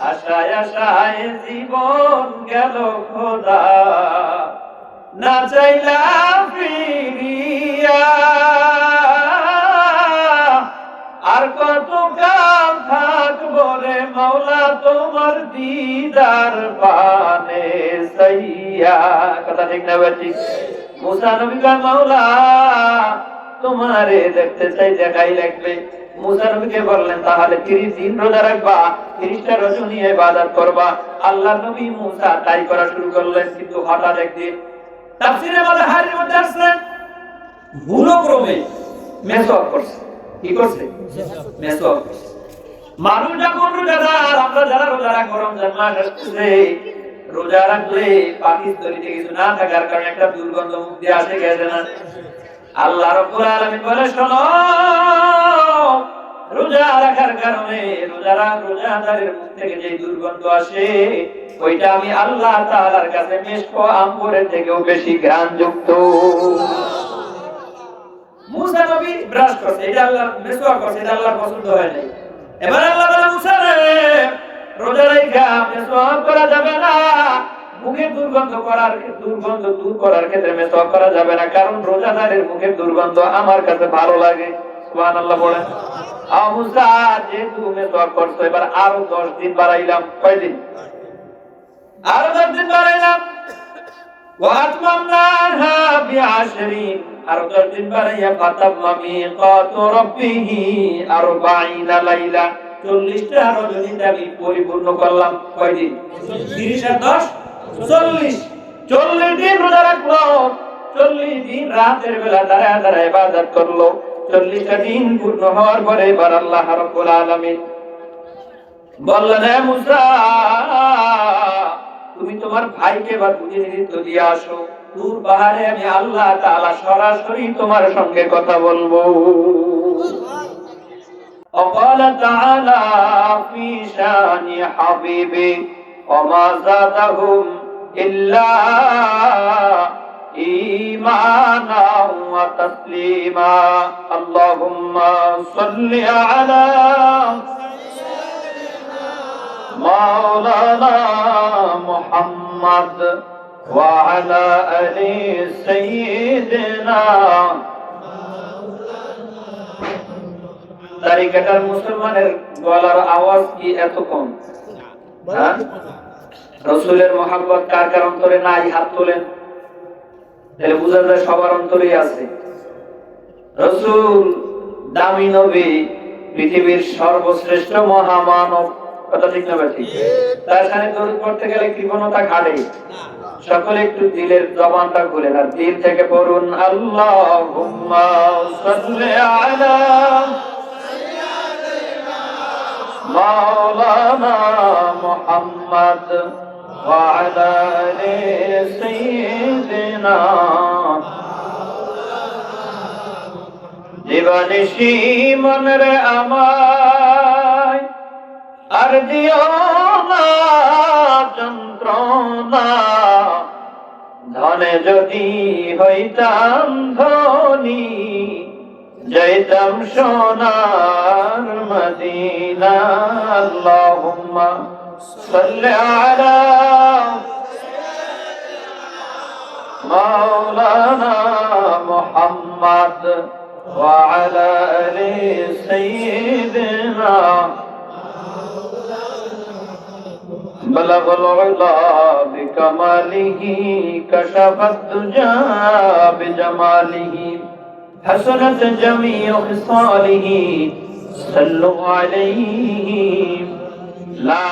আশায় আশায় জীবন গেল খোদা, না চাইলাম ফিরিয়া। আর কত কাল থাকবো রে মাওলা তোমার দিদার পানে সাইয়া। কথা ঠিক না বাজি? মুসা নবী কয় মাওলা তোমারে দেখতে চাই, দেখাই লাগবে। মুসা নবীকে বললেন তাহলে 30 দিন রোজা রাখবা, 30টা রজনী ইবাদত করবা। আল্লাহ নবী মুসা তাই করা শুরু করলেন। কিন্তু হঠাৎ একদিন তাফসীরে মাযহারের মধ্যে আসছে ভুলক্রমে মেসওয়াক করছে। কি করছে? মেসওয়াক করছে। মানুষ যখন রোজাদার, আমরা যারা রোজা রাখবো রমজান মাস আসছে, রোজা রাখলে পাকিস্তানিতে কিছু না থাকার কারণে একটা দুর্গন্ধ মুখ দিয়ে আসে, গেছে না? আল্লাহ রাব্বুল আলামিন বলে শোনো, রোজা রাখার কারণে রোজাদারের মুখ থেকে যে দুর্গন্ধ আসে ওইটা আমি আল্লাহ তাআলার কাছে মিশক আম্বরের থেকেও বেশি ঘ্রাণযুক্ত। মুসা নবী ব্রাশ করছে, এটা আল্লাহ মিসওয়াক করছে, এটা আল্লাহর পছন্দ হয় নাই। এবার আল্লাহ বলে মুসা রে, রোজা রাখা মিসওয়াক করা যাবে না, মুখের দুর্গন্ধ দূর করার ক্ষেত্রে মিসওয়াক করা যাবে না, কারণ রোজাদারের মুখের দুর্গন্ধ আমার কাছে ভালো লাগে। সুবহানাল্লাহ বলেন। মুসা যেহেতু মিসওয়াক করছো, এবার আরো 10 দিন বাড়াইলাম। কয়দিন? আরো 10 দিন বাড়াইলাম। وأتممناها ب10 আরো 10 দিন বাড়াইয়া ফাতাম্মা মিকাতু রাব্বিহি 40 লাইলা, 40টা রজনীতে আমি পরিপূর্ণ করলাম। কয়দিন? 30 আর 10 40। 40 দিন রোজা রাখলো, 40 দিন রাতের বেলা দাঁড়ায় দাঁড়ায় ইবাদত করলো। 40টা দিন পূর্ণ হওয়ার পরে এবার আল্লাহ রাব্বুল আলামিন বললেন, হে মুসা তুমি তোমার ভাইকে এবার প্রতিনিধিত্ব দিয়ে আসো, তুর পাহাড়ে আমি আল্লাহ তাআলা সরাসরি তোমার সঙ্গে কথা বলবো। وقال تعالى في شان حبيبي وما زادهم إلا إيمانا وتسليما اللهم صل على مولانا محمد وعلى آل سيدنا। তারিকাটার মুসলমানের গলার আওয়াজ কি এত কম? রাসূলের মহব্বত কার কার অন্তরে নাই? হাত তোলেন, তাহলে বোঝা যায় সবার অন্তরেই আছে। রাসূল দামি নবী, পৃথিবীর সর্বশ্রেষ্ঠ মহামানব। কথা ঠিক না ঠিক? তার সামনে দরুদ পড়তে গেলে কৃপণতা ঘাটে। সকলে একটু দিলের জবানটা খুলেন আর দিল থেকে পড়ুন, আল্লাহুম্মা সাল্লি আলা মাওলানা মুহাম্মদ ওয়া আলা আলি সাইয়্যিদিনা। জীবনশী মনের আমায় আর দিও না যন্ত্রণা, ধনে যদি হইতাম ধনী যাইতাম সোনার মদিনা। আল্লাহুম্মা সাল্লি আলা মাওলানা মুহাম্মদ ওয়া আলা আলি সাইয়্যিদিনা। بلغ العلا بكماله كشف الدجى بجماله حسنت جميع خصاله صلوا عليه لا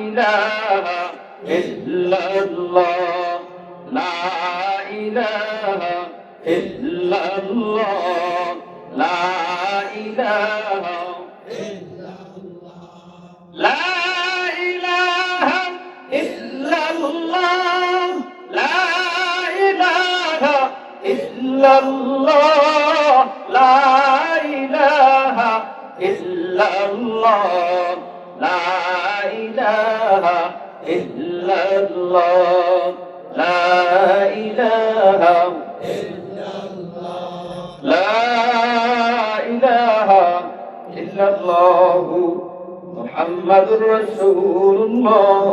إله إلا الله لا إله إلا الله لا إله إلا الله لا إلا الله لا إله إلا الله لا إله إلا الله لا إله إلا الله لا إله إلا الله لا إله إلا الله মুহাম্মাদুর রাসূলুল্লাহ।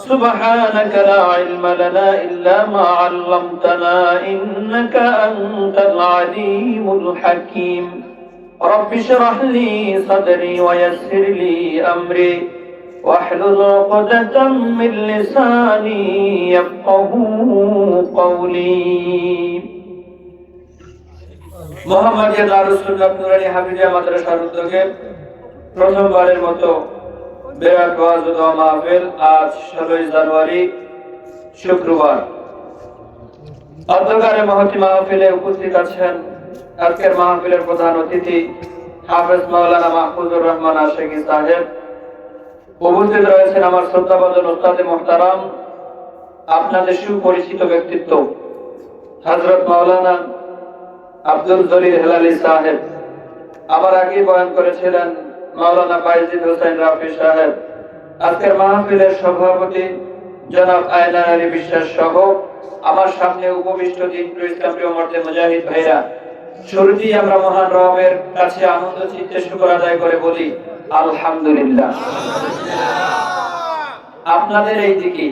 সুবহানাকা লা ইলমা লানা ইল্লা মা 'আল্লামতানা ইন্নাকা আনতাল আলীমুল হাকীম। রাব্বি ইশরাহ লি সাদরি ওয়া ইয়াসসির লি আমরি واحلل عقدة من لساني يفقهوا قولي। মোহাম্মদিয়া দারুসুন্নাহ নুরানী হাফিজিয়া মাদ্রাসার উদ্যোগে প্রথমবারের মতো বিরাট ওয়াজ ও দোয়া মাহফিল আজ 16 জানুয়ারি শুক্রবার অন্ধকারে মহতি মাহফিলে উপস্থিত আছেন আজকের মাহফিলের প্রধান অতিথি হাফেজ মাওলানা মাহফুজুর রহমান আশিকি সাহেব। উপস্থিত রয়েছেন আমার শ্রদ্ধাভাজন উস্তাদে মুহতারাম, আপনাদের সুপরিচিত ব্যক্তিত্ব হযরত মাওলানা আব্দুল জলিল হেলালি সাহেব। আমার আগে বয়ান করেছিলেন মাওলানা বাইজিদ হোসেন রাফি সাহেব। আজকের মাহফিলের সভাপতি জনাব আয়নান আলী বিশ্বাস সহ আমার সামনে উপবিষ্ট দিনপ্রিয় ইসলামপ্রিয় মর্দে মুজাহিদ ভাইরা, শুরুতেই আমরা মহান রবের কাছে আনন্দ চিত্তে শুকর আদায় করে বলি আলহামদুলিল্লাহ। আপনাদের এই দিকে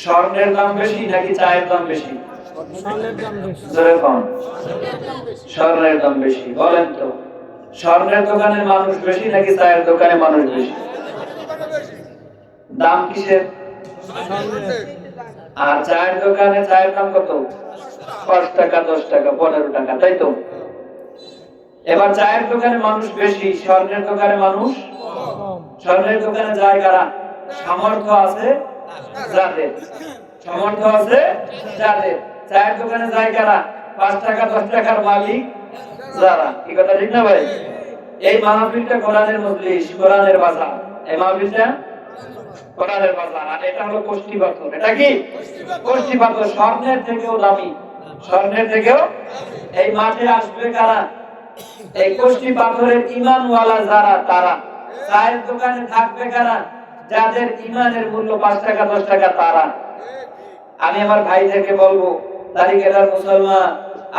স্বর্ণের দাম বেশি নাকি চায়ের দাম বেশি? স্বর্ণের দাম বেশি। বলেন তো, স্বর্ণের দোকানে মানুষ বেশি নাকি চায়ের দোকানে মানুষ বেশি? দাম কিসের? আর চায়ের দোকানে চায়ের দাম কত? 5 টাকা, 10 টাকা, 15 টাকা, তাই তো? এবার চায়ের দোকানে মানুষ বেশি, স্বর্ণের দোকানে মানুষ কম। স্বর্ণের দোকানে যায় কারা? সামর্থ্য আছে যাদের, সামর্থ্য আছে যাদের। চায়ের দোকানে যায় কারা? 5 টাকা 10 টাকার মালিক যারা। কি কথা ঠিক না ভাই? এই মাহফিলটা কোরআনের মজলিস, কোরআনের বাজার। এই মাহফিলটা কোরআনের বাজার, আর এটা হলো কোষ্ঠী পাথর। এটা কি কোষ্ঠী পাথর? স্বর্ণের থেকেও দামি, স্বর্ণের থেকেও। এই মাঠে আসবে কারা? এই কোষ্ঠী পাথরের ঈমানওয়ালা যারা, তারা। চায়ের দোকানে থাকবে কারা? যাদের ঈমানের মূল্য 5 টাকা 10 টাকা, তারা। আমি আমার ভাইদেরকে বলবো, দাড়িকেলার মুসলমান,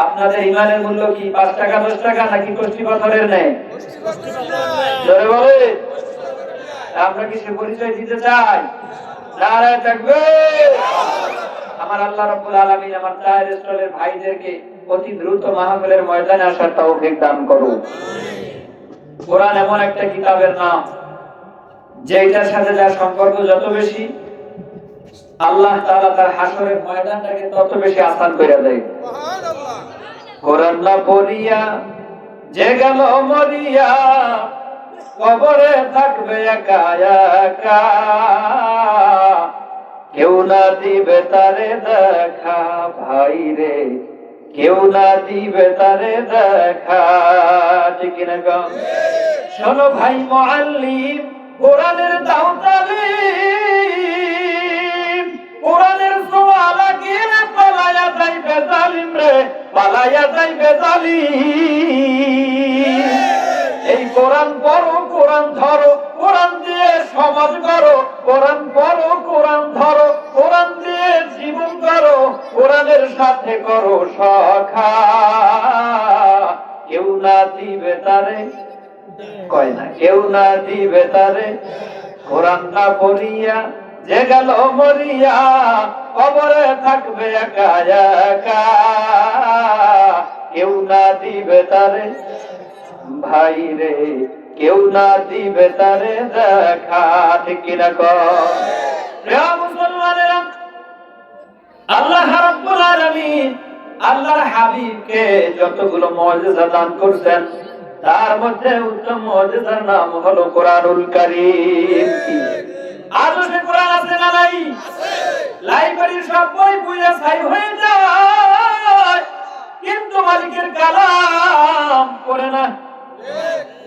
আপনাদের ঈমানের মূল্য কি 5 টাকা 10 টাকা নাকি কোষ্ঠী পাথরের নেই? জোরে বলে। আমরা কি সে পরিচয় দিতে চাই? নারায়ে তাকবীর। আমার আল্লাহ রাব্বুল আলামিন আমার চায়ের স্টলের ভাইদেরকে অতি দ্রুত মাহফিলের ময়দানে আসার তৌফিক দান করুন। কোরআন এমন একটা কিতাবের নাম যেটার সাথে যার সম্পর্ক যত বেশি, আল্লাহ তাআলা তার হাসরের ময়দানটাকে তত বেশি আসান করে দেয়। সুবহানাল্লাহ। কোরআন না পড়িয়া যে গেল মরিয়া, কবরে থাকবে একা একা, কেউ না দিবে তারে দেখা। ভাই রে, কেউ না দিবে তারে দেখা। ঠিক না গো? শোনো ভাই মুআল্লিম, কোরআনের দাও তালিম, কোরআনের ছোঁয়া লাগিয়ে পালায়া যাইবে জালিম রে, পালায়া যাইবে জালিম। এই কোরআন পড়ো, কোরআন ধরো, কোরআন দিয়ে সমাজ করো। কোরআন পড়ো, কোরআন ধরো, কোরআন দিয়ে জীবন করো। কোরআনের সাথে করো সখা, কেউ না দিবে তারে, কয় না, কেউ না দিবে তারে। কোরআন না পড়িয়া যে গেল মরিয়া, কবরে থাকবে একা একা, কেউ না দিবে তারে। ভাই রে, কেউ না দিবে তারে দেখা। ঠিক কিনা কর? প্রিয় মুসলমানেরা, আল্লাহ রাব্বুল আলামিন আল্লাহর হাবিবকে যতগুলো মুজিজা দান করেছেন, তার মধ্যে উত্তম মুজিজার নাম হলো কোরআনুল কারীম। আজও সে কোরআন আছে না নাই? লাইব্রেরির সব বই পুড়ে ছাই হয়ে যায়, কিন্তু মালিকের কালাম পড়ে না।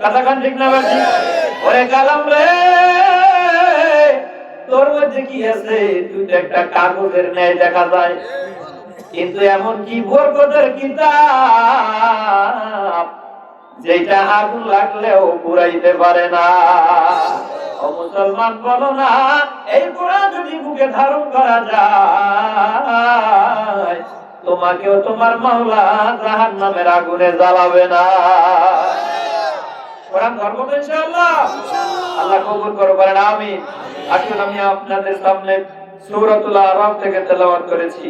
কথা কান ঠিক না বাজি? ওরে কালাম রে, তোর মধ্যে কি আছে? তুই তো একটা কাগজের ন্যায় দেখা যায়, কিন্তু এমন কি বরকতের কিতাব যেটা আগুন লাগলেও পুরাইতে পারে না। ও মুসলমান, বলো না, এই কোরআন যদি বুকে ধারণ করা যায়, তোমাকেও তোমার মাওলা জাহান্নামের আগুনে জ্বালাবে না। কোরআন ধর্ম তো ইনশাআল্লাহ আল্লাহ কবুল করো বলেন আমিন। আসুন আমি আপনাদের সামনে সূরাতুল আরাফ থেকে তেলাওয়াত করেছি।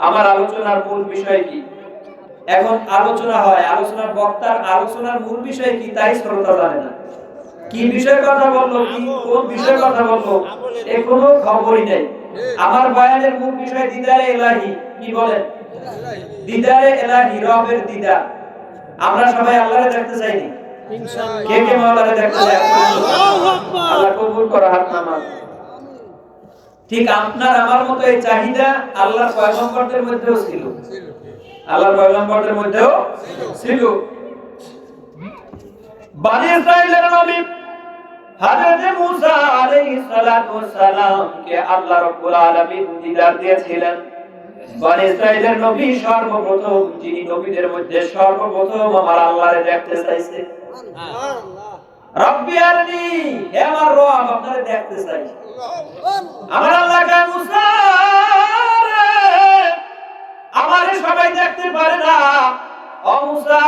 আমার আলোচনার মূল বিষয় কি? এখন আলোচনা হয়, আলোচনার বক্তার আলোচনার মূল বিষয় কি তাই শ্রোতা জানে না। কি বিষয়ে কথা বললো, কি কোন বিষয়ে কথা বললো এর কোনো খবরই নেই। আমার বয়ানের মূল বিষয় দিদারে ইলাহি। কি বলেন? দিদারে ইলাহি, রবের দিদার। আমরা সবাই আল্লাহকে দেখতে চাইনি? ইনশাআল্লাহ। কে কে মাওলাকে দেখতে চায়? আল্লাহু আকবার। আল্লাহ কবুল করো, হাত নামান। ঠিক আপনার আমার মতো এই চাহিদা আল্লাহর পয়গম্বরদের মধ্যেও ছিল। আল্লাহর পয়গম্বরদের মধ্যেও ছিল। বনি ইসরাইলের নবী হযরত মুসা আলাইহিস সালাতু ওয়াস সালাম কে আল্লাহ রাব্বুল আলামিন দিদার দিয়েছিলেন। বনি ইসরাইলের নবী সর্বপ্রথম, যিনি নবীদের মধ্যে সর্বপ্রথম আমার আল্লাহরে দেখতে চাইছে। সুবহানাল্লাহ। রব্বি আরনি, হে আমার রব আপনারে দেখতে চাই। আমার আল্লাহ কে মুসা আমারে সবাই দেখতে পারে না, ও মুসা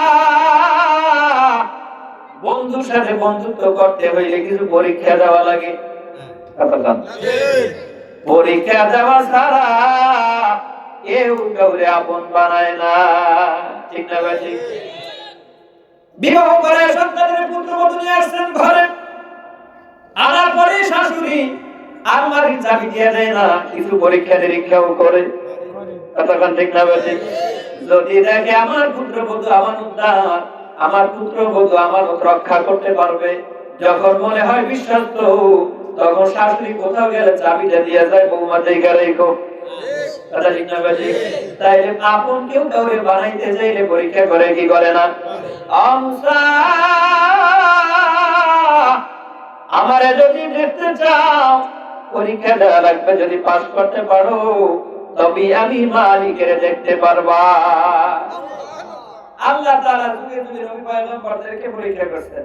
বন্ধুর সাথে বন্ধুত্ব করতে হইলে কিছু পরীক্ষা দেওয়া লাগে। পরীক্ষা দেওয়া ছাড়া কেউ কাউরে আপন বানায় না, ঠিক না ভাই? ঠিক। বিবাহ করে সন্তানের পুত্রবধূ নিয়ে আসছেন ঘরে, আনার পরে শাশুড়ি আলমারির চাবি দিয়ে দেয় না, কিছু পরীক্ষা নিরীক্ষাও করে। কতক্ষণ ঠিক না ভাই? যদি দেখে আমার পুত্রবধূ আমার উদ্ধার, আমার পুত্রবধূ আমার রক্ষা করতে পারবে, যখন মনে হয় বিশ্বস্ত, তখন শাশুড়ি কোথাও গেলে চাবিটা দিয়ে যায়, বৌমা জায়গা রেখো। কথা ঠিক না ভাই? তাইলে আপন কেউ কাউরে বানাইতে চাইলে পরীক্ষা করে কি করে না? আমারে যদি দেখতে চাও পরীক্ষা দেওয়া লাগবে, যদি পাস করতে পারো তবে আমি মালিকের দেখতে পারবা। আল্লাহ তাআলা যুগে যুগে নবী পয়গম্বরদেরকে পরীক্ষা করছেন,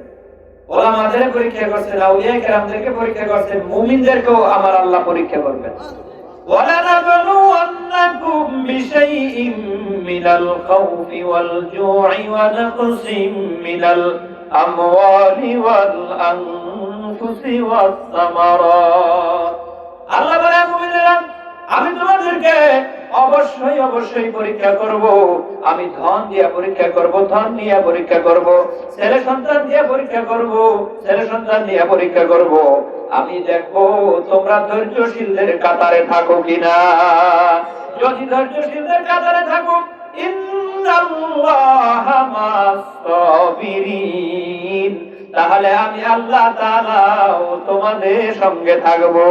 ওলামাদের পরীক্ষা করছেন, আউলিয়া কেরামদেরকে পরীক্ষা করছেন, মুমিনদেরকেও আমার আল্লাহ পরীক্ষা করবেন। وَلَنَبْلُوَنَّكُمْ بِشَيْءٍ مِّنَ الْخَوْفِ وَالْجُوعِ وَنَقْصٍ مِّنَ الْأَمْوَالِ وَالْأَنفُسِ وَالثَّمَرَاتِ। আল্লাহ বলে, মুমিনেরা আমি তোমাদেরকে অবশ্যই অবশ্যই পরীক্ষা করব। আমি ধন দিয়ে পরীক্ষা করব, ধন নিয়ে পরীক্ষা করব, ছেলে সন্তান দিয়ে পরীক্ষা করব, ছেলে সন্তান নিয়ে পরীক্ষা করব। আমি দেখবো তোমরা ধৈর্যশীলদের কাতারে থাকো কিনা। যদি ধৈর্যশীলদের কাতারে থাকো, ইন্নাল্লাহা মাস-সাবিরিন, তাহলে আমি আল্লাহ তাআলাও তোমাদের সঙ্গে থাকবো।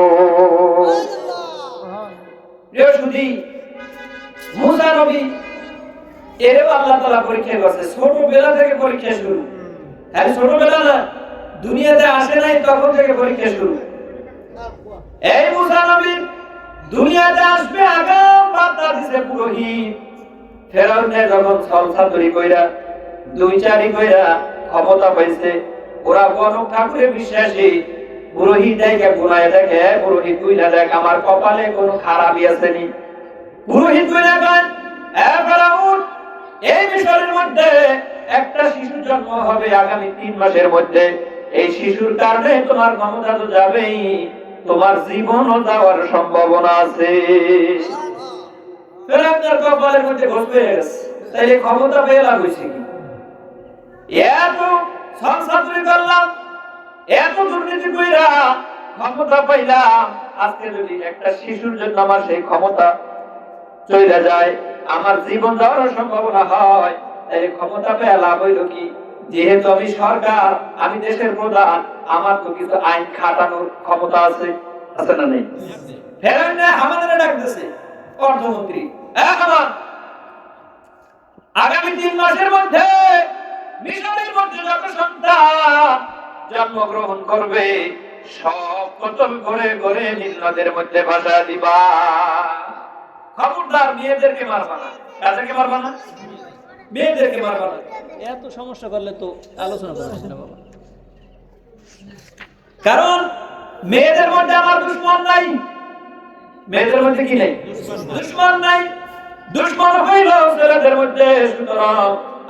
প্রিয় সুধী, মুসা নবী এরও আল্লাহ তাআলা পরীক্ষা করছে, ছোটবেলা থেকে পরীক্ষা শুরু। হ্যাঁ, ছোটবেলা না, দুনিয়াতে আসে নাই তখন থেকে পরীক্ষা শুরু। এই মুসা নবী দুনিয়াতে আসবে আগাম বার্তা দিছে পুরোহিত। ফেরাউনে যখন ছলছাতুরি কইরা দুই চারি কইরা ক্ষমতা পাইছে, ওরা গণক ঠাকুরে বিশ্বাসী। পুরোহিত দেখে গুনায় দেখে, পুরোহিত কইলা দেখ আমার কপালে কোনো খারাপই আছে নি। পুরোহিত কইলা কয়, এ ফেরাউন, এই মিশরের মধ্যে একটা শিশুর জন্ম হবে আগামী 3 মাসের মধ্যে। এই শিশুর কারণে তোমার ক্ষমতা তো যাবেই, তোমার জীবনও যাওয়ার সম্ভাবনা আছে। ফেরাউনের কপালের মধ্যে ঘোষ পেয়ে গেছে, তাইলে ক্ষমতা পেয়ে লাভ হয়েছে কি? এত সংসাদরি করলাম, এত দুর্নীতি কইরা ক্ষমতা পাইলাম, আজকে যদি একটা শিশুর জন্য আমার সেই ক্ষমতা চলে যায়, আমার জীবন যাওয়ার সম্ভাবনা হয়, তাহলে ক্ষমতা পেয়ে লাভ হইল কি? যেহেতু আমি সরকার, আমি দেশের প্রধান, আমার তো কিছু আইন খাটানোর ক্ষমতা আছে, আছে না নেই? ফেরাউন হামানরে ডাকতেছে, অর্থমন্ত্রী, হামান, আগামী 3 মাসের মধ্যে মিশরের মধ্যে যত সন্তান জন্মগ্রহণ করবে সব কতল করে করে নীল নদের মধ্যে ভাসা দিবা। খবরদার মেয়েদেরকে মারবা না। কাদেরকে মারবা না? মেয়েদেরকে মারবা না। এত সমস্যা করলে তো আলোচনা করা যাবে না বাবা। কারণ মেয়েদের মধ্যে আমার দুশমন নাই। মেয়েদের মধ্যে কি নাই? দুশমন নাই। দুশমন হইল ছেলেদের মধ্যে। সুতরাং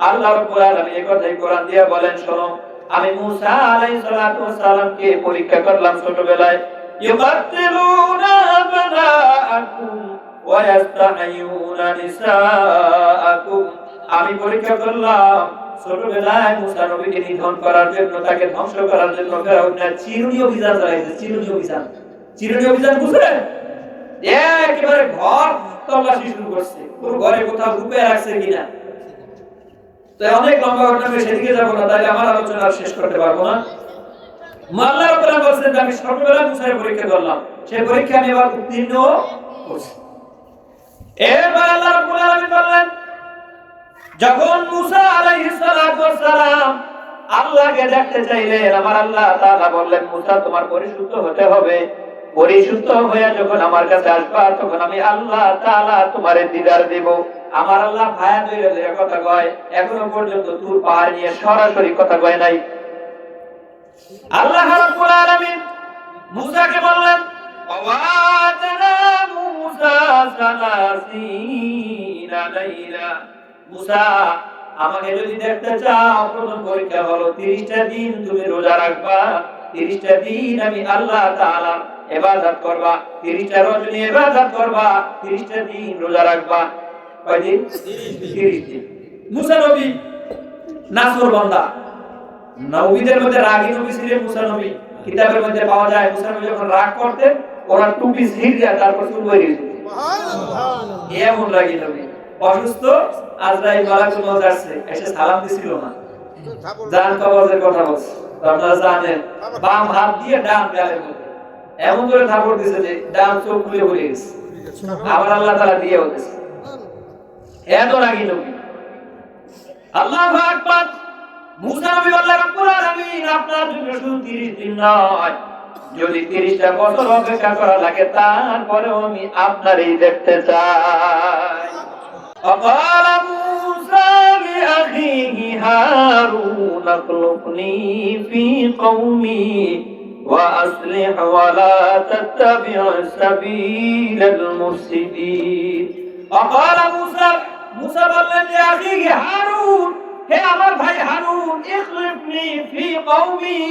আল্লাহ রাব্বুল আলামিন এই কথাই কোরআন দিয়ে বলেন, শোনো, আমি মুসা আলাইহিস সালাতু ওয়াস সালামকে পরীক্ষা করলাম ছোটবেলায়, ইউকাতিলুনা আবনাআকুম ওয়া ইস্তাহয়ুনা নিসাআকুম। আমি পরীক্ষা করলাম ছোটবেলায় মুসা নবীকে নিধন করার জন্য, তাকে ধ্বংস করার জন্য ফেরাউনের চিরুনি অভিযান চালাইছে। চিরুনি অভিযান, চিরুনি অভিযান বুঝলেন? একেবারে ঘর তল্লাশি শুরু করছে, পুরো ঘরে কোথাও লুকিয়ে রাখছে কিনা। তো অনেক লম্বা ঘটনা, সেদিকে যাবো না, তাহলে আমার আলোচনা শেষ করতে পারবো না। আল্লাহ রাব্বুল আলামিন বলেন যে আমি ছোটবেলায় মুসার পরীক্ষা করলাম, সেই পরীক্ষা আমি এবার উত্তীর্ণ করছি। এবার আল্লাহ রাব্বুল আলামিন বললেন, যখন মুসা আলাইহিস সালাতু ওয়াস সালাম আল্লাহকে দেখতে চাইলেন, আমার আল্লাহ তাআলা বললেন, মুসা তোমার পরিশুদ্ধ হতে হবে। পরিশুদ্ধ হয়ে যখন আমার কাছে আসবা, তখন আমি আল্লাহ তাআলা তোমারে দিদার দেব। আমার আল্লাহ ভায়া ধরে কথা কয়, এখনো পর্যন্ত তুর পাহাড় নিয়ে সরাসরি কথা কয় নাই। আল্লাহ রাব্বুল আলামিন মুসাকে বললেন, ওয়া'আদনা মুসা সালাসিনা লাইলা। মুসা, আমাকে যদি দেখতে চাও, প্রথম পরীক্ষা হলো 30টা দিন তুমি রোজা রাখবা। 30টা দিন আমি আল্লাহ তাআলা ইবাদত করবা, 30টা রজনী ইবাদত করবা, 30টা দিন রোজা রাখবা। কয়দিন? 30 দিন। মুসা নবী নাসর বান্দা, নবীদের মধ্যে রাগী নবী ছিলেন মুসা নবী। কিতাবের মধ্যে পাওয়া যায় মুসা নবী যখন রাগ করতেন, ওরা টুপি ছিঁড়ে তারপর চুল বেরিয়ে দিতেন। সুবহানাল্লাহ। এমন রাগী নবী। অসুস্থ, আজরাইল মালাকুল মউত আসছে, এসে সালাম দিছিল না, জান কবজের কথা বলছে। আপনারা জানেন, বাম হাত দিয়ে ডান গালের মধ্যে এমন করে থাপড় দিয়েছে যে ডান চোখ খুলে পড়ে গেছে। আবার আল্লাহ তাআলা দিয়ে দিয়েছে। এত রাগী নবী। আল্লাহু আকবার। মুসা নবী আল্লাহ রাব্বুল আলামিন আপনার জন্য শুধু 30 দিন নয়, যদি 30টা বছর অপেক্ষা করা লাগে, তারপরেও আমি আপনারই দেখতে চাই। فقال موسى لأخيه هارون اخلفني في قومي وأصلح ولا تتبع سبيل المفسدين। فقال موسى বললেন لأخيه هارون, হে আমার ভাই হারুন, ইখলিফনি ফি কওমি,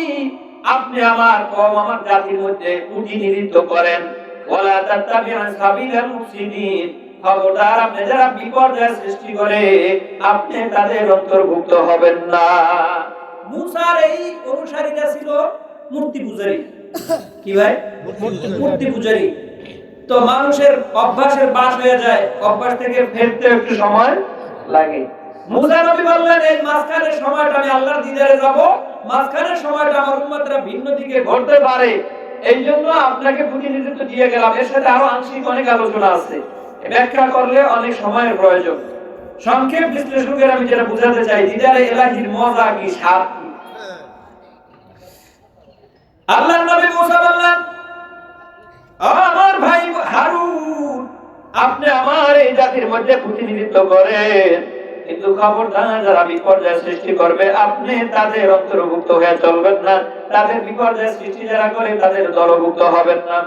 আপনি আমার কওম, আমার জাতির মধ্যে প্রতিনিধিত্ব করেন। ওয়ালা তাত্তাবি'ু সাবিলাল মুফসিদিন, খবরদার আপনি যারা বিপর্যয় সৃষ্টি করে, আপনি তাদের অন্তর্ভুক্ত হবেন না। মুসার এই অনুসারীরা ছিল মূর্তি পূজারী। কি ভাই? মূর্তি পূজারী। তো মানুষের অভ্যাসের বাস হয়ে যায়, অভ্যাস থেকে ফেরতে একটু সময় লাগে। মুসা নবী বললেন, এই মাঝখানের সময়টা আমি আল্লাহর দিদারে যাব, মাঝখানের সময়টা আমার উম্মতরা ভিন্ন দিকে ঘুরতে পারে, এই জন্য আপনাকে প্রতিনিধিত্ব দিয়ে গেলাম। এর সাথে আরো আংশিক অনেক আলোচনা আছে, ব্যাখ্যা করলে অনেক সময়ের প্রয়োজন। সংক্ষেপ বিশ্লেষণের আমি যেটা বুঝাতে চাই, দিদারে ইলাহির মজা কি, স্বাদ কি। আল্লাহর নবী মুসা বললেন, আমার ভাই হারুন, আপনি আমার এই জাতির মধ্যে প্রতিনিধিত্ব করেন, কিন্তু খবরদার যারা বিপর্যয় সৃষ্টি করবে, আপনি তাদের অন্তর্ভুক্ত হয়ে চলবেন না। তাদের বিপর্যয় সৃষ্টি যারা করে, তাদের দলভুক্ত হবেন না।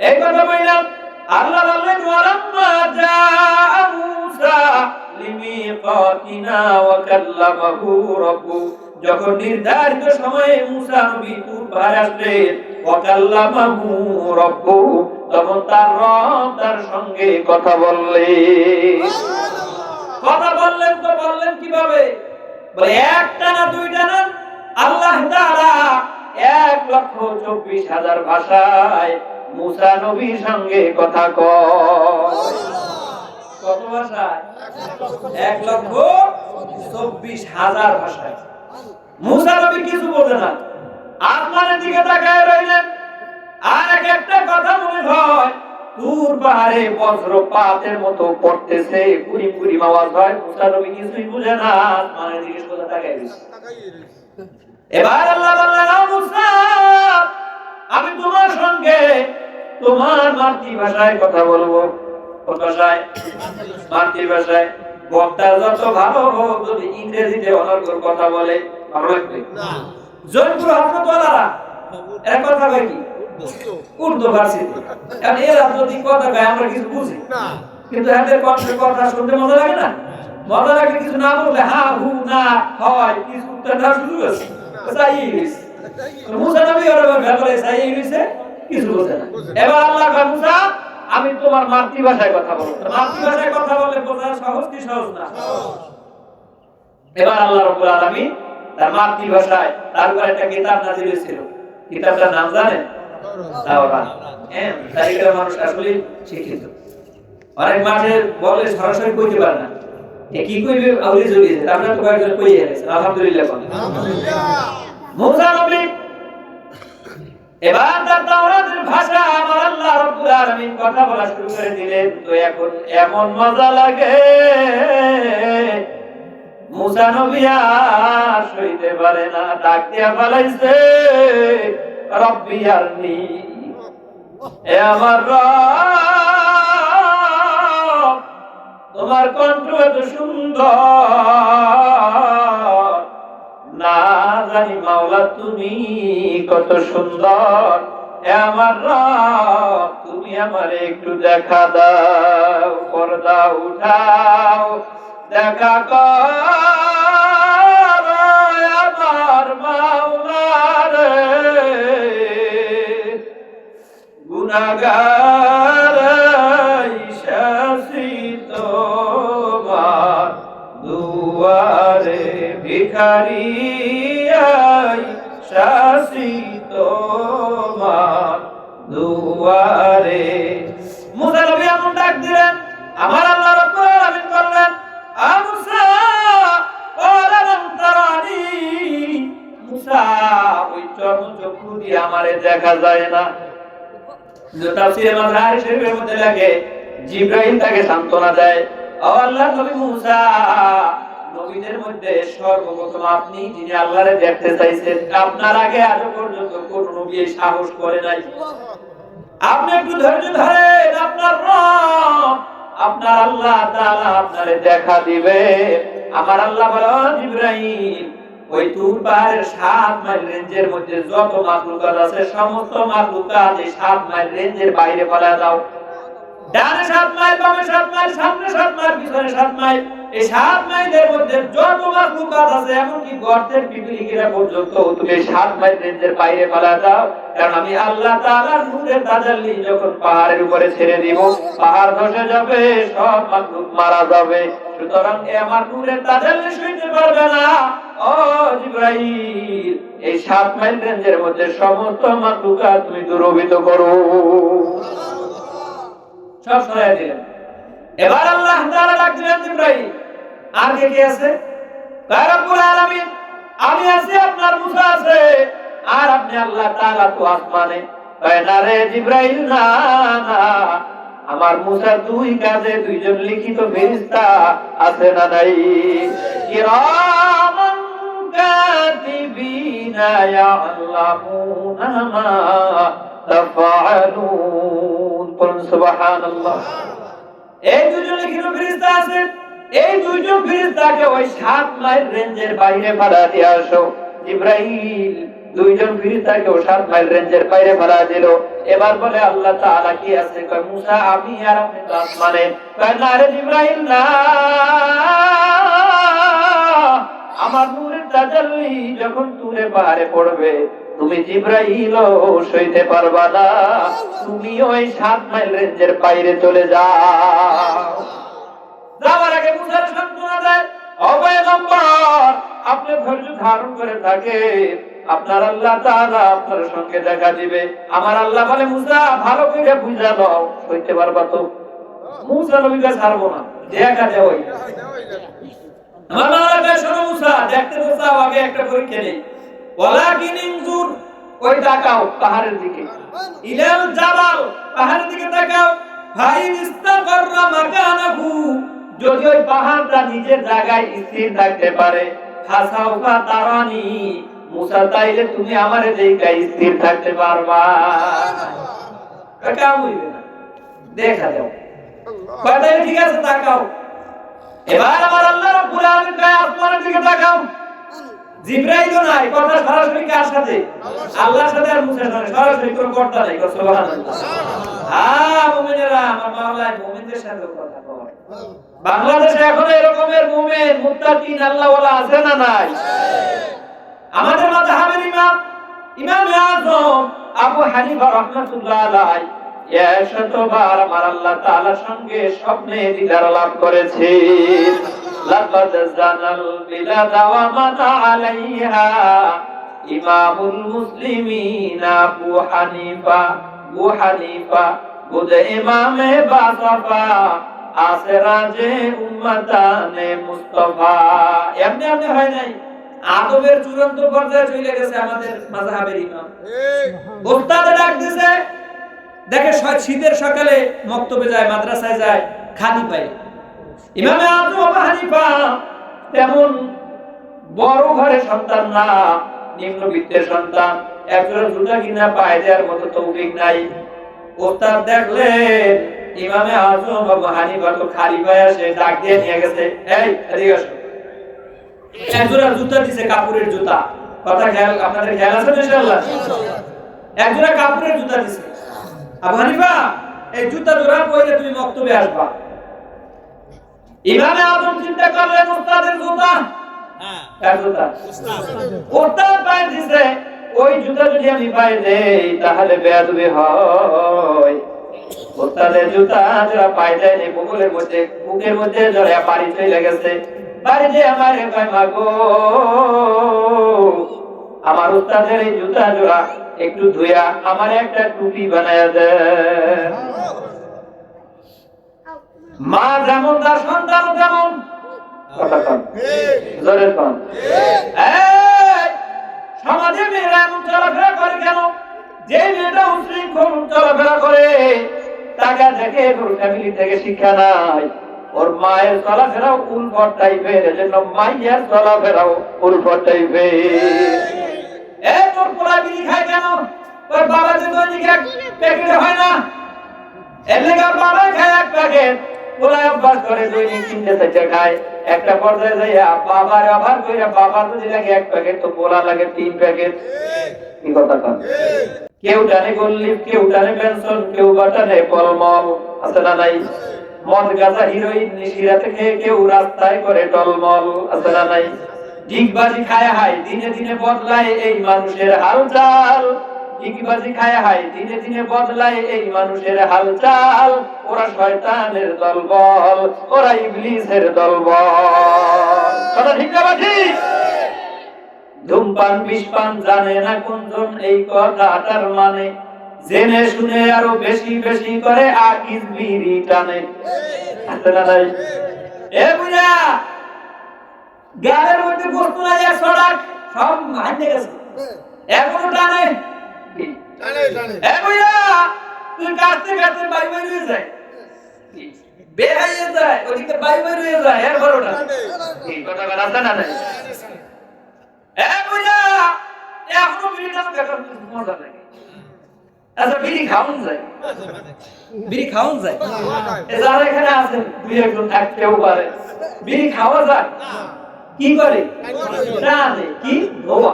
এই কথা বললাম। আল্লাহ বললেন, ওয়ালাম্মা জাআ মূসা লিমিকাতিনা ওয়া কাল্লামাহু রাব্বু, যখন নির্ধারিত সময়ে মুসা নবী তুর পাহাড়ে আসলেন, ওয়া কাল্লামাহু রাব্বু, তখন তার রব তার সঙ্গে কথা বললেন। কথা বললেন তো বললেন কিভাবে? বলে একটা না দুইটা না, আল্লাহ তাআলা 1,24,000 ভাষায় মুসা নবীর সঙ্গে কথা কয়। কত ভাষায়? 1,24,000 ভাষায়। মুসা নবী কিছু বোঝে না, আসমানের দিকে তাকায় রইলেন। আর একটা কথা মনে হয়, তুর পাহাড়ে বজ্রপাতের মতো পড়তেছে, পুরি পুরি আওয়াজ হয়। মুসা নবী কিছুই বুঝে না, আসমানের দিকে সোজা তাকায় রইছে। এবার আল্লাহ বললেন, ও মুসা, আমি তোমার সঙ্গে তোমার মাতৃভাষায় কথা বলবো। কোন ভাষায়? মাতৃভাষায়। বক্তা যত ভালো হোক, যদি ইংরেজিতে অনর্গল কথা বলে ভালো লাগবে না। জয়পুর হাসপাতালারা এর কথা কয় কি? উর্দু ভার্সিটি। কারণ এরা যদি কথা কয় আমরা কিছু বুঝি না, কিন্তু এদের কণ্ঠের কথা শুনতে মজা লাগে না? মজা লাগে কিছু না বললে হা হু না হয়, কিছু উত্তর দেওয়া শুরু করছে। চাই রইছে মুসা নবী ওর ব্যাপারে চাই রইছে কিছু বোঝে না এবার আল্লাহ কয় মুসা আমি তোমার মাতৃভাষায় কথা বলবো মাতৃভাষায় কথা বললে বোঝা সহজ কি সহজ না এবার আল্লাহ রাব্বুল আলামিন তার মাতৃভাষায় তার উপর একটা কিতাব নাযিল হয়েছিল কিতাবটার নাম জানেন তাওরাত হ্যাঁ তারিখের মানুষ আসলে শিক্ষিত অনেক মাঠে বলে সরাসরি কইতে পারে না কি কইবে আউলি জড়িয়ে যায় আপনারা তো কয়েকজন কইয়ে গেছেন আলহামদুলিল্লাহ মুসা নবী এবার তার তাওরাতের ভাষা আমার আল্লাহ রাব্বুল আলামিন কথা বলা শুরু করে দিলেন তো এখন এমন মজা লাগে মুসা নবী আর সইতে পারে না ডাক দিয়া বলাইছে রব্বি আরনি এ আমার রব তোমার কণ্ঠ এত সুন্দর না জানি মাওলা তুমি কত সুন্দর এ আমার রব তুমি আমারে একটু দেখা দাও পর্দা উঠাও দেখা কর আমার মাওলা রে গুনাহগার শাসি তোমার দুয়ারে ভিখারি শাসি তোমার দুয়ারে মুসা নবী এমন ডাক দিলেন আমার আল্লাহ রাব্বুল আলামিন বললেন মুসা ওয়া মান তারানি মুসা ওই চক্ষু দিয়ে আমারে দেখা যায় না যে তাফসীরে মাযহার শরীফের মধ্যে লাগে জিবরাইল তাকে সান্তনা দেয় ও আল্লাহ নবী মুসা নবীদের মধ্যে সর্বপ্রথম আপনি যিনি আল্লাহরে দেখতে চাইছেন আপনার আগে আজ পর্যন্ত কোন নবী সাহস করে নাই আপনি একটু ধৈর্য ধরেন আপনার রব আপনার আল্লাহ তাআলা আপনারে দেখা দিবে আমার আল্লাহ বলেন জিবরাইল ওই তুর পাহাড়ের 7 মাইল রেঞ্জের মধ্যে যত মাখলুকাত আছে সমস্ত মাখলুকাত এই 7 মাইল রেঞ্জের বাইরে ফেলা দাও ডানে 7 মাইল বামে 7 মাইল সামনে 7 মাইল পিছনে 7 মাইল এই 7 মাইলের মধ্যে যত মাখলুকাত আছে এমনকি গর্তের পিপিলিকেরা পর্যন্ত তুমি 7 মাইল রেঞ্জের বাইরে ফেলা দাও কারণ আমি আল্লাহ তাআলার নূরের তাজাল্লি যখন পাহাড়ের উপরে ছেড়ে দিব পাহাড় ধসে যাবে সব মাখলুক মারা যাবে সুতরাং আমার নূরের তাজাল্লি সইতে পারবে না ও জিবরাইল এই 7 মাইল রেঞ্জের মধ্যে সমস্ত মাখলুকাত তুমি দূরীভূত করো সব সরাই দিলেন এবার আল্লাহ তাআলা ডাক দিলেন জিবরাইল আর কে আছে কয় রব্বুল আলামিন আমি আছি আপনার মুসা আছে আর আপনি আল্লাহ তাআলা তো আসমানে কয় না রে জিবরাইল না না আমার মুসার দুই কাঁধে দুইজন লিখিত ফেরেশতা আছে না নাই কিরামান কাতিবিনা ইয়ালামুনা মা তাফআলুন বলুন সুবহানাল্লাহ এই দুইজন লিখিত ফেরেশতা আছে এই দুইজন ফেরেশতাকে ওই 7 মাইল রেঞ্জের বাইরে ফেলা দিয়ে আসো জিবরাইল দুইজন ফেরেশতাকে ওই 7 মাইল রেঞ্জের বাইরে ফেলা দিল এবার বলে আল্লাহ তাআলা কি আছে কয় মুসা আমি আর আপনি তো আসমানে কয় না রে জিবরাইল না আমার নূরের তাজাল্লি যখন তুরে পাহাড়ে পড়বে তুমি জিবরাইলও সইতে পারবা না তুমি ওই 7 মাইল রেঞ্জের বাইরে চলে যাও যাওয়ার আগে মুসার সান্তনা দেয় ও পয়গম্বর আপনি ধৈর্য ধারণ করে থাকেন আপনার আল্লাহ তাআলা আপনার সঙ্গে দেখা দিবে আমার আল্লাহ বলে মুসা ভালো করে বুঝা নাও সইতে পারবা তো মুসা নবীকে ছাড়বো না দেখা যায় ওই আমার আল্লাহ শোনো মুসা দেখতে তো চাও আগে একটা পরীক্ষা নেই ওয়ালাকিন ইনজুর ওই তাকাও পাহাড়ের দিকে ইলাল জাবাল পাহাড়ের দিকে তাকাও ভাই ইস্তাগররা মাকানাহু যদি ওই পাহাড়টা নিজের জায়গায় স্থির থাকতে পারে হাসাউকা তারানি মুসা তাইলে তুমি আমারে জায়গায় স্থির থাকতে পারবা কাম হইবে না দেখা দাও কথা ঠিক আছে তাকাও এবার আমার আল্লাহ রাব্বুল আলামিন কয় আসমানের দিকে তাকাও জিবরাইলও নাই কথা সরাসরি কার সাথে আল্লাহর সাথে আর মুসার সাথে সরাসরি কোনো কথা নাই সুবহানাল্লাহ মুমিনেরা আমার মাওলা মুমিনদের সাথে কথা বলে বাংলাদেশে এখন এরকমের মুমিন মুত্তাকিন আল্লাহওয়ালা আছে না নাই আমাদের মাযহাবের ইমাম ইমামে আযম আবু হানিফা রাহমাতুল্লাহ আলাইহি 100 বার আমার আল্লাহ তাআলার সঙ্গে স্বপ্নে দিদার লাভ করেছে। লাকাদ জানাল বিলাদা ওয়া মান আলাইহা ইমামুল মুসলিমিন আবু হানিফা বুদ ইমামে বাসাফা আসরাজে উম্মতানে মুস্তাফা। এমনি এমনি হয় নাই, আদবের চূড়ান্ত পর্যায়ে চলে গেছে আমাদের মাযহাবের ইমাম। ওস্তাদ ডাক দিছে, দেখে শীতের সকালে মক্তবে যায়, মাদ্রাসায় যায়, খালি পায়। ইমামে আযম আবু হানিফা তেমন বড় ঘরের সন্তান না, নিম্নবিত্তের সন্তান, একজোড়া জুতা কিনা পায়ে দেওয়ার মতো তৌফিক নাই। ওস্তাদ দেখলেন ইমামে আযম আবু হানিফা তো খালি পায়ে আসে, ডাক দিয়ে নিয়ে গেছে, এই এদিকে আসো। একজোড়া জুতা দিছে, কাপড়ের জুতা। কথা খেয়াল, আপনাদের খেয়াল আছে ইনশাআল্লাহ? একজোড়া কাপড়ের জুতা দিছে। আবু হানিফা এই জুতা জোড়া পরে তুমি মক্তবে আসবা। ইমামে আযম চিন্তা করলেন ওস্তাদের জুতা, কার জুতা? ওস্তাদ পায়ে দিছে, ওই জুতা যদি আমি পায়ে দেই তাহলে বেয়াদবি হয়। ওস্তাদের জুতা যারা পায়ে দেয় নি, বুকের মধ্যে জড়ে বাড়ি চলে গেছে। বাড়ি যে আমারে কয় মাগো, আমার ওস্তাদের এই জুতা জোড়া একটু ধুইয়া আমার একটা টুপি বানায়া দেন। মা যেমন তার সন্তান তেমন। কথা কন, জোরে কন। সমাজে মেয়েরা এমন চলাফেরা করে কেন? যে মেয়েটা উশৃঙ্খল চলাফেরা করে তাকে দেখে ওর ফ্যামিলি থেকে শিক্ষা নাই। ওর মায়ের চলাফেরাও উল্পট টাইপের, এজন্য মায়ের চলাফেরাও উল্পট টাইপের। তোর পোলা বিড়ি খায় কেন? তোর বাবা যে দৈনিক এক প্যাকেট হয় না, এর লেগে বাবা খায় এক প্যাকেট, পোলা অভ্যাস করে দৈনিক 3-4টা খায়। একটা পর্যায়ে যাইয়া বাবার অভ্যাস কইরা বাবা যদি লাগে এক প্যাকেট, তো পোলা লাগে 3 প্যাকেট। কি কথা কন? কেউ টানে গল্লিপ, কেউ টানে পেনশন, কেউ বা টানে পলমল, আছে না নাই? মদ গাঁজা হিরোইন নিশিরাতে খেয়ে কেউ রাস্তায় করে টলমল, আছে না নাই? ডিগবাজি খায় হায়, দিনে দিনে বদলায় এই মানুষের হালচাল। ডিগবাজি খায় হায়, দিনে দিনে বদলায় এই মানুষের হালচাল। ওরা শয়তানের দলবল, ওরা ইবলিসের দলবল। কথা ঠিক না ঠিক? ধূমপান বিষপান জানে না কোনজন, এই কথাটার মানে জেনে শুনে আরো বেশি বেশি করে আকিস বিড়ি টানে, আছে না নাই? এ বুঝা গালের মধ্যে বস্তু নাই, সড়ক সব ভাঙে গেছে, এখনো টানে টানে। এ বুঝা তুই কাটতে কাটতে বাই বাই হয়ে যায়, বেহাইয়ে যায়, ওদিকে বাই বাই হয়ে যায়, এর বড়টা এই কথা আছে না নাই? এ বুঝা এখনো বিড়ি টান কাটার মজা লাগে। আচ্ছা বিড়ি খাওয়ান যায়, বিড়ি খাওয়ান যায়। যারা এখানে আছেন 2-1 থাকতেও পারে, বিড়ি খাওয়া যায়। কি করে? টানে। কি? ধোয়া।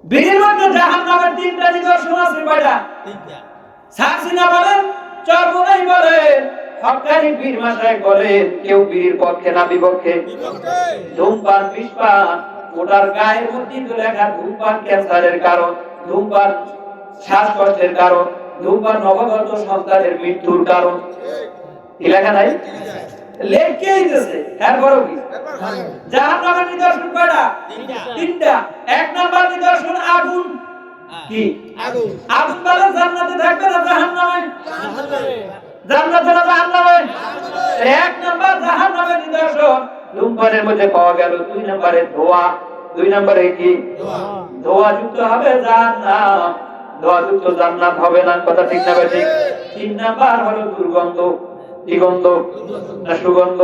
বিড়ির মধ্যে জাহান্নামের 3টা নিদর্শন আছে। কয়টা? 3টা। সাকসিনা বলেন, চরমোনাই বলেন, হক্কানি পীর মাশায়েখ বলেন, কেউ বিড়ির পক্ষে না বিপক্ষে? ধূমপান বিষপান, ওটার গায়ের মধ্যে তো লেখা ধূমপান ক্যান্সারের কারণ, ধূমপান শ্বাসকষ্টের কারণ, ধূমপান নবজাত সন্তানের মৃত্যুর কারণ। কি লেখা নাই? লেখকেই দিয়েছে। এরপরও কি? জাহান্নামের নিদর্শন কয়টা? 3টা। 1 নাম্বার নিদর্শন আগুন। কি? আগুন। আগুন বলে জান্নাতে থাকবে না জাহান্নামে? জান্নাতে না জাহান্নামে? 1 নাম্বার জাহান্নামের নিদর্শন ধূমপানের মধ্যে পাওয়া গেল। 2 নম্বরে ধোঁয়া। 2 নম্বরে কি? ধোঁয়া যুক্ত হবে জান্নাত, ধোঁয়া যুক্ত জান্নাত হবে না। কথা ঠিক না ঠিক? 3 নাম্বার হলো দুর্গন্ধ। কি গন্ধ? না সুগন্ধ?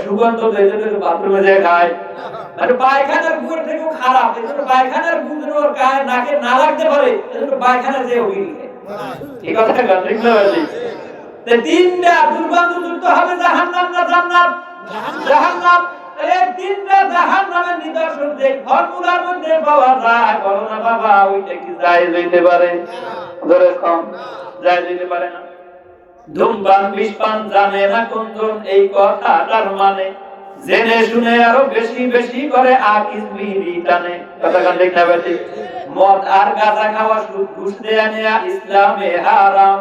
সুগন্ধ যেটা বাথরুমে যে খায়, মানে পায়খানার গুড় থেকেও খারাপ, এজন্য পায়খানার গুড় ওর গায়ে নাকে না লাগতে পারে, এজন্য পায়খানা যে ওই এই কথা ঠিক না ঠিক? তে 3টা দুর্গন্ধ যুক্ত হবে জাহান্নাম না জান্নাত? জাহান্নাম। এই 3টা জাহান্নামের নিদর্শন যে ফর্মুলার মধ্যে পাওয়া যায়, বলো না বাবা ওইটা কি জায়েজ হইতে পারে? ধরে কম জায়েজ হইতে পারে না। ধূমপান বিষপান জানে না কোনজন, এই কথাটার মানে জেনে শুনে আরো বেশি বেশি করে আকিস বিড়ি টানে, কথা কান ঠিক না বেশি। মদ আর গাঁজা খাওয়া, সুদ ঘুষ দেয়া নেয়া ইসলামে হারাম।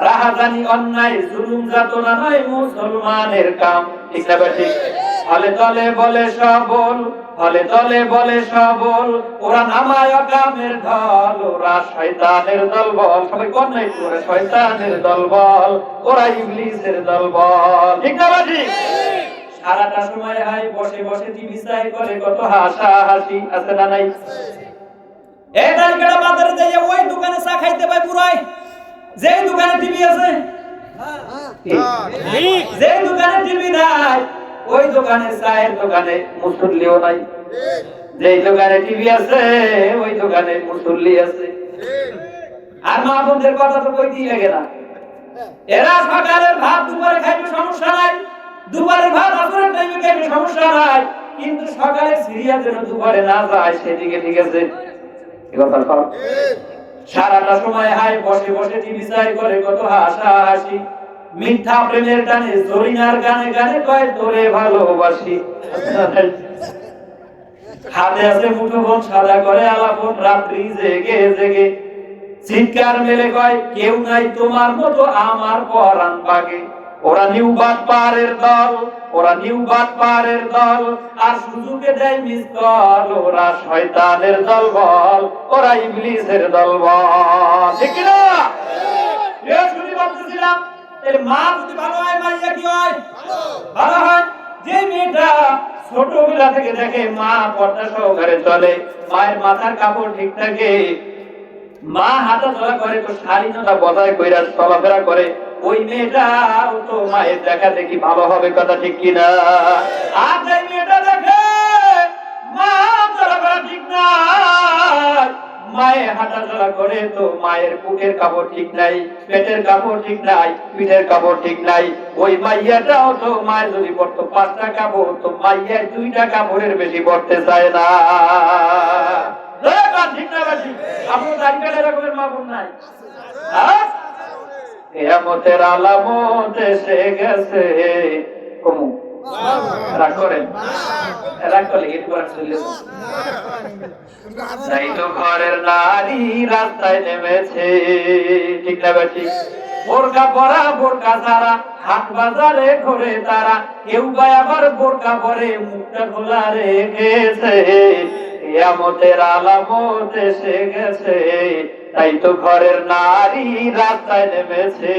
রাহাজানি অন্যায় জুলুম যাতনা নয় মুসলমানের কাম, ঠিক না বেশি। ফলে তলে বলে সবল, ফলে তলে বলে সবল, ওরা নামায় কামের ঢল, ওরা শয়তানের দলবল। সবাই কোন নাই করে শয়তানের দলবল, ওরা ইবলিসের দলবল, ঠিক না বেশি। সারাটা সময় হাই বসে বসে টিভি চাই করে কত হাসা হাসি, আছে না নাই? এই ডালকেটা বাজারে যাইয়া ওই দোকানে চা খাইতে পাই পুরাই, যে দোকানে টিভি আছে। যে দোকানে টিভি নাই ওই দোকানে চায়ের দোকানে মুসল্লিও নাই। যে দোকানে টিভি আছে ওই দোকানে মুসল্লি আছে। আর মা বোনদের কথা তো কইতেই লাগে না। এরা সকালের ভাত দুপুরে খাইবে সমস্যা নাই, দুপুরের ভাত আসরের টাইমে খাইবে সমস্যা নাই, কিন্তু সকালে সিরিয়াল যেন দুপুরে না যায় সেদিকে ঠিক আছে। সারাটা সময় হাই বসে বসে টিভি চাই করে কত হাসা হাসি। মিথ্যা প্রেমের টানে জরিনার গানে গানে কয় তোরে ভালোবাসি। হাতে আছে মুঠোফোন সাদা করে আলাপন, রাত্রি জেগে জেগে চিৎকার মেলে কয় কেউ নাই তোমার মতো আমার পরাণ পাগে। ওরা নিউবাদ পারের দল, ওরা নিউবাদ পারের দল, আর সুযোগে দেয় মিস কল, ওরা শয়তানের দলবল, ওরা ইবলিসের দলবল, ঠিক কি না? শুনি বলতেছিলাম এর মা যদি ভালো হয় মাইয়া কি হয়? ভালো হয়। যে মেয়েটা ছোটবেলা থেকে দেখে মা পর্দা সহকারে চলে, মায়ের মাথার কাপড় ঠিক থাকে, মা হাঁটা চলা করে তো শালীনতা বজায় কইরা চলাফেরা করে, ওই মেয়েটাও তো মায়ের দেখা দেখি ভালো হবে, কথা ঠিক কিনা? আর যে মেয়েটা দেখে মা চলাফেরা ঠিক নাই, মায়ের হাঁটা চলা করে তো মায়ের বুকের কাপড় ঠিক নাই, পেটের কাপড় ঠিক নাই, পিঠের কাপড় ঠিক নাই, ওই মাইয়াটাও তো মায়ের যদি পড়তো 5টা কাপড়, তো মাইয়ার 2টা কাপড়ের বেশি পড়তে চায় না, ঠিক না? বাসি আপনার দাঁড়িয়ে এরকমের মা বোন নাই? কিয়ামতের আলামত এসে গেছে। কমু রাগ করেন, রাগ করলে গেট করে চলে যাই তো ঘরের নারী রাস্তায় নেমেছে, ঠিক না বেশি? বোরকা পরা বোরকা ছাড়া হাট বাজারে ঘুরে তারা, কেউ বা আবার বোরকা পরে মুখটা খোলা রেখেছে। কিয়ামতের আলামত এসে গেছে, তাই তো ঘরের নারী রাস্তায় নেমেছে।